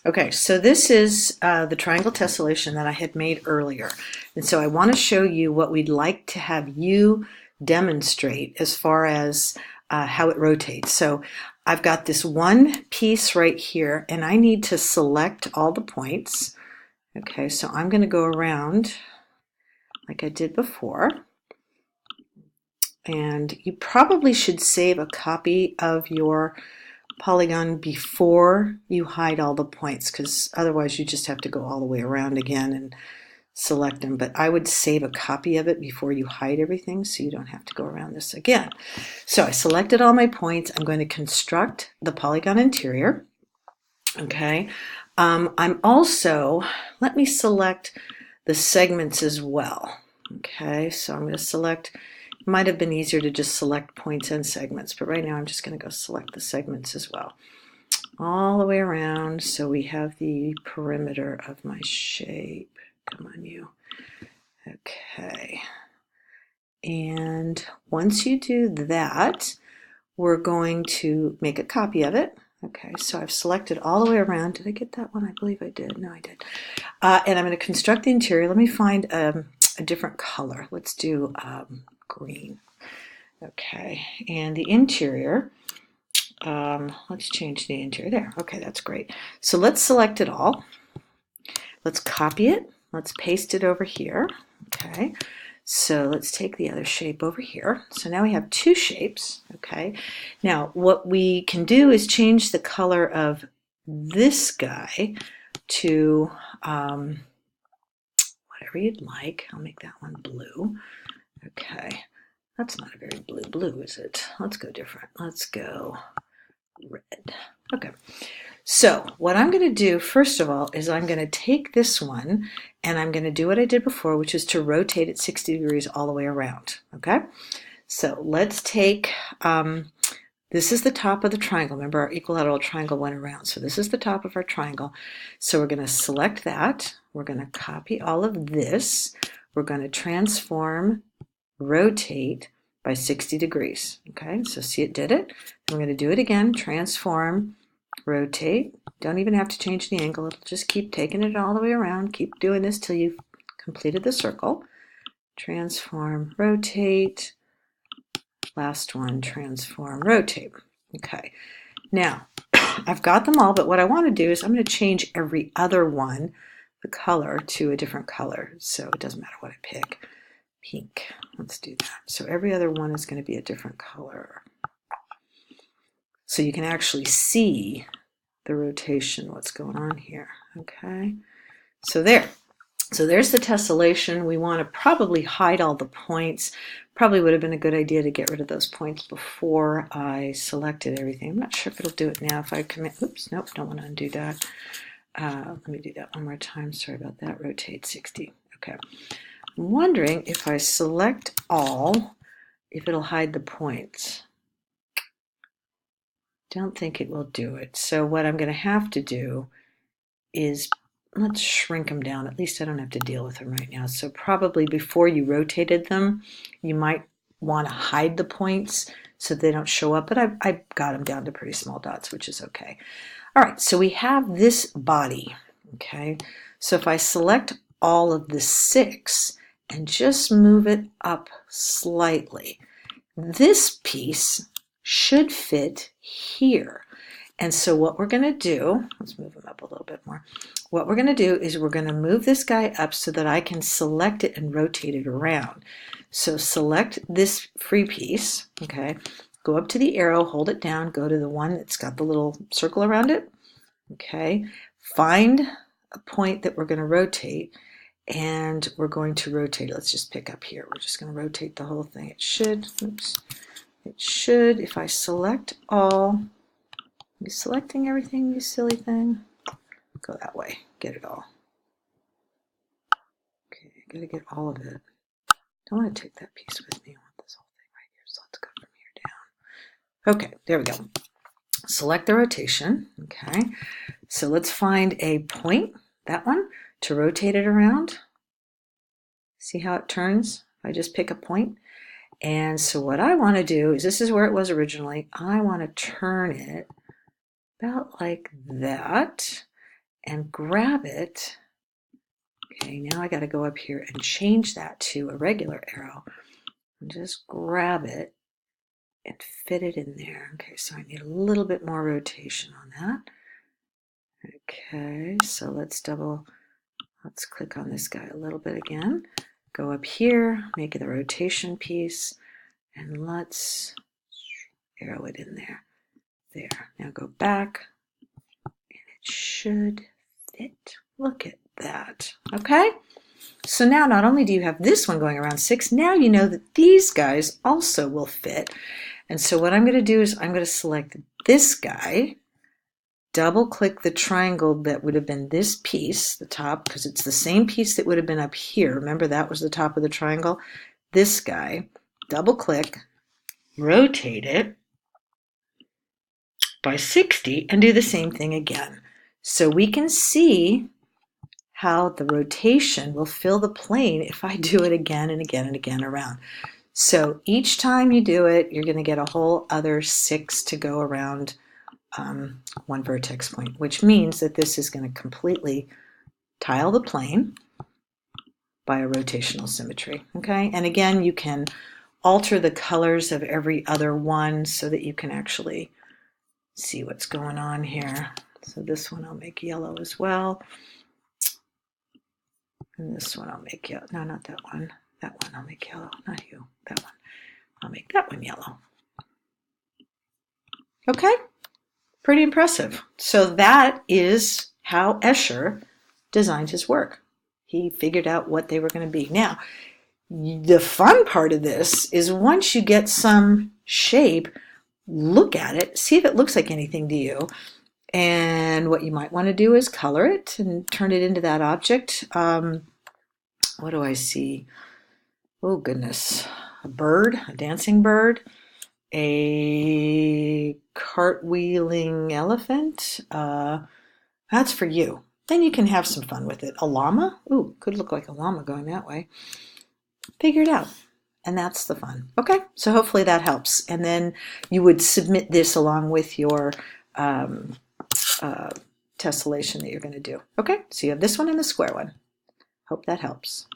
Okay, so this is the triangle tessellation that I had made earlier. And so I want to show you what we'd like to have you demonstrate as far as how it rotates. So I've got this one piece right here, and I need to select all the points. Okay, so I'm going to go around like I did before. And you probably should save a copy of your polygon before you hide all the points, because otherwise you just have to go all the way around again and select them. But I would save a copy of it before you hide everything so you don't have to go around this again. So I selected all my points. I'm going to construct the polygon interior. Okay. I'm also, let me select the segments as well. Okay, so I'm going to select, it might have been easier to just select points and segments, but right now I'm just going to go select the segments as well. All the way around, so we have the perimeter of my shape. Come on, you. Okay. And once you do that, we're going to make a copy of it. Okay, so I've selected all the way around. Did I get that one? I believe I did. No, I did. And I'm going to construct the interior. Let me find a different color. Let's do green. Okay, and the interior, let's change the interior there. Okay, that's great. So let's select it all. Let's copy it. Let's paste it over here. Okay, so let's take the other shape over here. So now we have two shapes. Okay, now what we can do is change the color of this guy to whatever you'd like. I'll make that one blue. Okay, that's not a very blue, is it? Let's go different. Let's go red. Okay, so what I'm going to do first of all is I'm going to take this one and I'm going to do what I did before, which is to rotate it 60 degrees all the way around. Okay, so let's take, this is the top of the triangle. Remember, our equilateral triangle went around. So this is the top of our triangle. So we're going to select that. We're going to copy all of this. We're going to transform, rotate by 60 degrees. Okay, so see, it did it. I'm going to do it again. Transform, rotate. Don't even have to change the angle. It'll just keep taking it all the way around. Keep doing this till you've completed the circle. Transform, rotate. Last one, transform, rotate. Okay, now I've got them all, but what I want to do is I'm going to change every other one, the color, to a different color. So it doesn't matter what I pick. Pink. Let's do that. So every other one is going to be a different color. So you can actually see the rotation, what's going on here. Okay, so there. So there's the tessellation. We want to probably hide all the points. Probably would have been a good idea to get rid of those points before I selected everything. I'm not sure if it'll do it now if I commit. Oops, nope, don't want to undo that. Let me do that one more time. Sorry about that. Rotate 60. Okay. I'm wondering if I select all, if it'll hide the points. Don't think it will do it. So what I'm going to have to do is, let's shrink them down. At least I don't have to deal with them right now. So probably before you rotated them, you might want to hide the points so they don't show up. But I got them down to pretty small dots, which is okay. All right, so we have this body. Okay, so if I select all of the 6 and just move it up slightly, this piece should fit here. And so what we're going to do, let's move them up a little bit more. What we're going to do is we're going to move this guy up so that I can select it and rotate it around. So select this free piece, okay, go up to the arrow, hold it down, go to the one that's got the little circle around it, okay, find a point that we're going to rotate, and we're going to rotate. Let's just pick up here. We're just going to rotate the whole thing. It should, oops, it should, if I select all, you selecting everything, you silly thing? Go that way, get it all. Okay, I gotta get all of it. Don't want to take that piece with me. I want this whole thing right here, so let's go from here down. Okay, there we go. Select the rotation, okay. So let's find a point, that one, to rotate it around. See how it turns? I just pick a point. And so what I want to do is, this is where it was originally, I want to turn it about like that. and grab it. Okay, now I got to go up here and change that to a regular arrow. And just grab it and fit it in there. Okay, so I need a little bit more rotation on that. Okay, so let's click on this guy a little bit again. Go up here, make it the rotation piece, and let's arrow it in there. There. Now go back, and it should fit. Look at that. Okay? So now not only do you have this one going around 6, now you know that these guys also will fit. And so what I'm going to do is I'm going to select this guy, double click the triangle that would have been this piece, the top, because it's the same piece that would have been up here. Remember that was the top of the triangle? This guy, double click, rotate it by 60 and do the same thing again. So we can see how the rotation will fill the plane if I do it again and again and again around. So each time you do it, you're going to get a whole other 6 to go around one vertex point, which means that this is going to completely tile the plane by a rotational symmetry. Okay, and again, you can alter the colors of every other one so that you can actually see what's going on here. So this one I'll make yellow as well. And this one I'll make yellow. No, not that one. That one I'll make yellow. Not you. That one. I'll make that one yellow. Okay? Pretty impressive. So that is how Escher designed his work. He figured out what they were going to be. Now, the fun part of this is once you get some shape, look at it, see if it looks like anything to you. And what you might want to do is color it and turn it into that object. What do I see? Oh, goodness. A bird, a dancing bird, a cartwheeling elephant. That's for you. Then you can have some fun with it. A llama? Ooh, could look like a llama going that way. Figure it out. And that's the fun. Okay, so hopefully that helps. And then you would submit this along with your tessellation that you're going to do. Okay, so you have this one and the square one. Hope that helps.